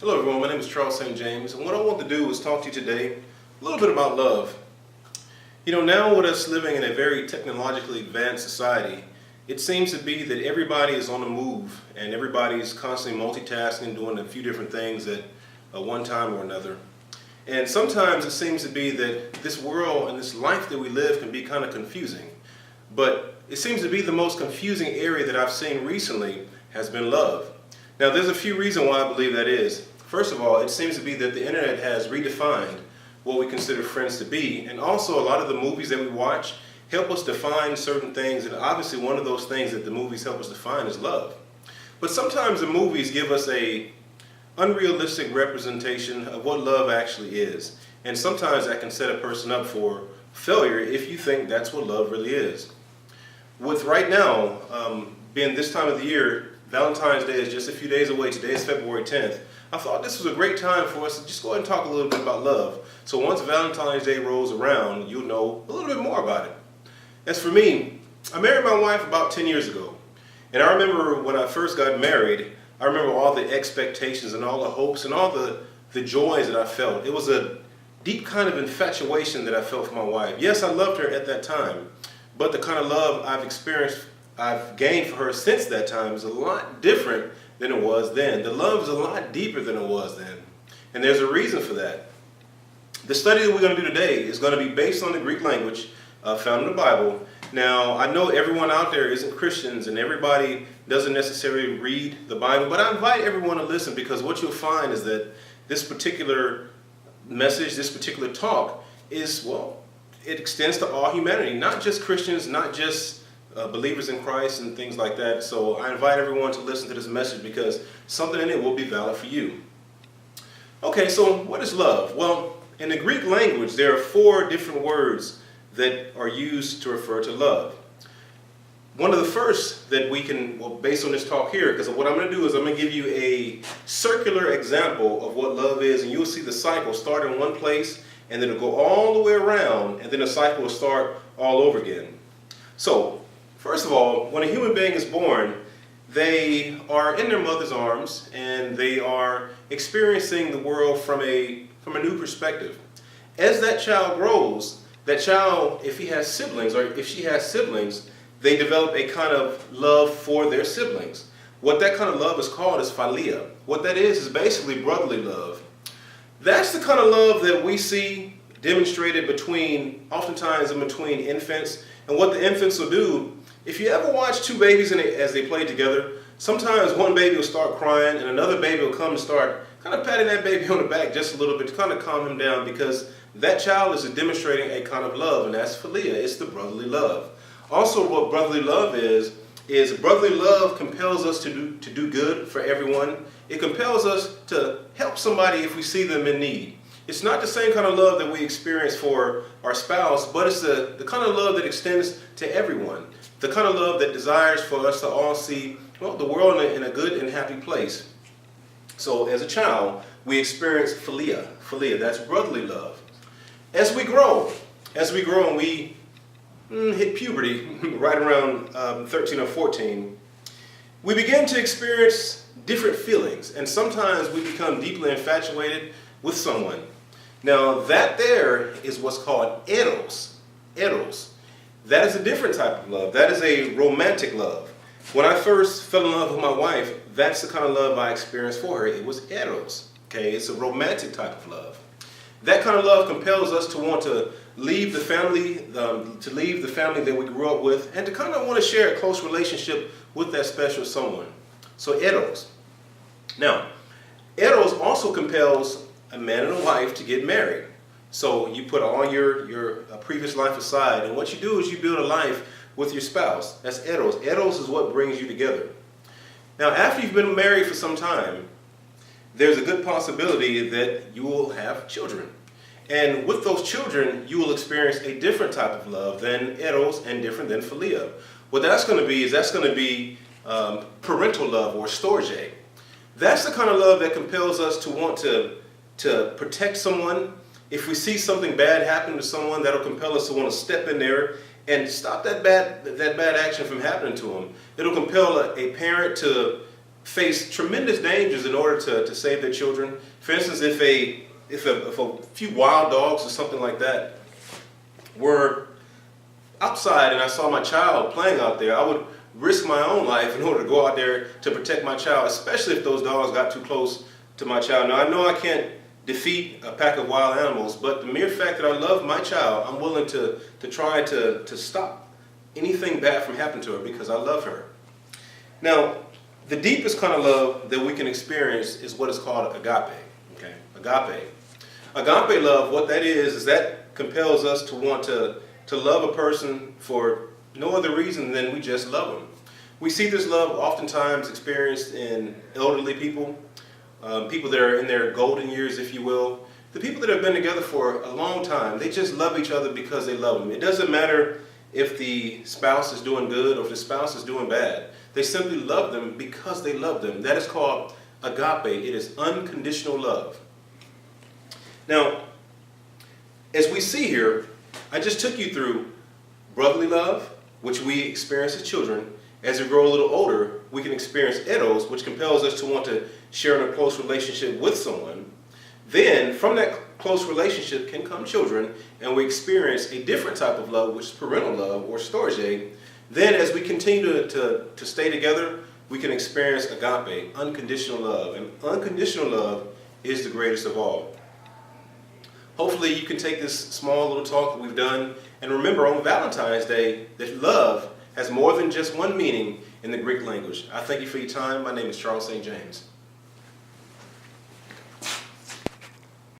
Hello everyone, my name is Charles St. James, and what I want to do is talk to you today a little bit about love. You know, now with us living in a very technologically advanced society, it seems to be that everybody is on the move and everybody's constantly multitasking, doing a few different things at one time or another. And sometimes it seems to be that this world and this life that we live can be kind of confusing. But it seems to be the most confusing area that I've seen recently has been love. Now, there's a few reasons why I believe that is. First of all, it seems to be that the internet has redefined what we consider friends to be, and also a lot of the movies that we watch help us define certain things, and obviously one of those things that the movies help us define is love. But sometimes the movies give us a unrealistic representation of what love actually is, and sometimes that can set a person up for failure if you think that's what love really is. With right now, being this time of the year, Valentine's Day is just a few days away. Today is February 10th. I thought this was a great time for us to just go ahead and talk a little bit about love. So once Valentine's Day rolls around, you'll know a little bit more about it. As for me, I married my wife about 10 years ago. And I remember when I first got married, I remember all the expectations and all the hopes and all the joys that I felt. It was a deep kind of infatuation that I felt for my wife. Yes, I loved her at that time, but the kind of love I've gained for her since that time is a lot different than it was then. The love is a lot deeper than it was then. And there's a reason for that. The study that we're going to do today is going to be based on the Greek language found in the Bible. Now, I know everyone out there isn't Christians and everybody doesn't necessarily read the Bible, but I invite everyone to listen, because what you'll find is that this particular message, this particular talk is, well, it extends to all humanity, not just Christians, not just believers in Christ and things like that. So I invite everyone to listen to this message because something in it will be valid for you. Okay, so what is love? Well, in the Greek language, there are 4 different words that are used to refer to love. One of the first that we can, well, based on this talk here, because what I'm going to do is I'm going to give you a circular example of what love is, and you'll see the cycle start in one place, and then it'll go all the way around, and then the cycle will start all over again. So, first of all, when a human being is born, they are in their mother's arms and they are experiencing the world from a new perspective. As that child grows, that child, if he has siblings or if she has siblings, they develop a kind of love for their siblings. What that kind of love is called is philia. What that is basically brotherly love. That's the kind of love that we see demonstrated oftentimes in between infants. And what the infants will do, if you ever watch 2 babies as they play together, sometimes one baby will start crying and another baby will come and start kind of patting that baby on the back just a little bit to kind of calm him down, because that child is demonstrating a kind of love, and that's philia. It's the brotherly love. Also, what brotherly love is brotherly love compels us to do good for everyone. It compels us to help somebody if we see them in need. It's not the same kind of love that we experience for our spouse, but it's the kind of love that extends to everyone. The kind of love that desires for us to all see, well, the world in a good and happy place. So as a child, we experience philia. Philia, that's brotherly love. As we grow and we hit puberty right around 13 or 14, we begin to experience different feelings, and sometimes we become deeply infatuated with someone. Now that there is what's called eros. Eros. That is a different type of love. That is a romantic love. When I first fell in love with my wife, that's the kind of love I experienced for her. It was eros. Okay, it's a romantic type of love. That kind of love compels us to want to leave the family, that we grew up with, and to kind of want to share a close relationship with that special someone. So eros. Now, eros also compels a man and a wife to get married. So you put all your previous life aside, and what you do is you build a life with your spouse. That's eros. Eros is what brings you together. Now, after you've been married for some time, there's a good possibility that you will have children. And with those children, you will experience a different type of love than eros and different than philia. What that's going to be parental love, or storge. That's the kind of love that compels us to want to protect someone. If we see something bad happen to someone, that'll compel us to want to step in there and stop that bad action from happening to them. It'll compel a parent to face tremendous dangers in order to save their children. For instance, if a few wild dogs or something like that were outside and I saw my child playing out there, I would risk my own life in order to go out there to protect my child, especially if those dogs got too close to my child. Now, I know I can't defeat a pack of wild animals, but the mere fact that I love my child, I'm willing to try to stop anything bad from happening to her because I love her. Now, the deepest kind of love that we can experience is what is called agape. Okay, agape. Agape love, what that is that compels us to want to love a person for no other reason than we just love them. We see this love oftentimes experienced in elderly people, people that are in their golden years, if you will. The people that have been together for a long time, they just love each other because they love them. It doesn't matter if the spouse is doing good or if the spouse is doing bad. They simply love them because they love them. That is called agape. It is unconditional love. Now, as we see here, I just took you through brotherly love, which we experience as children. As we grow a little older, we can experience eros, which compels us to want to share in a close relationship with someone. Then, from that close relationship can come children, and we experience a different type of love, which is parental love, or storge. Then, as we continue to stay together, we can experience agape, unconditional love. And unconditional love is the greatest of all. Hopefully, you can take this small little talk that we've done and remember on Valentine's Day that love has more than just one meaning in the Greek language. I thank you for your time. My name is Charles St. James.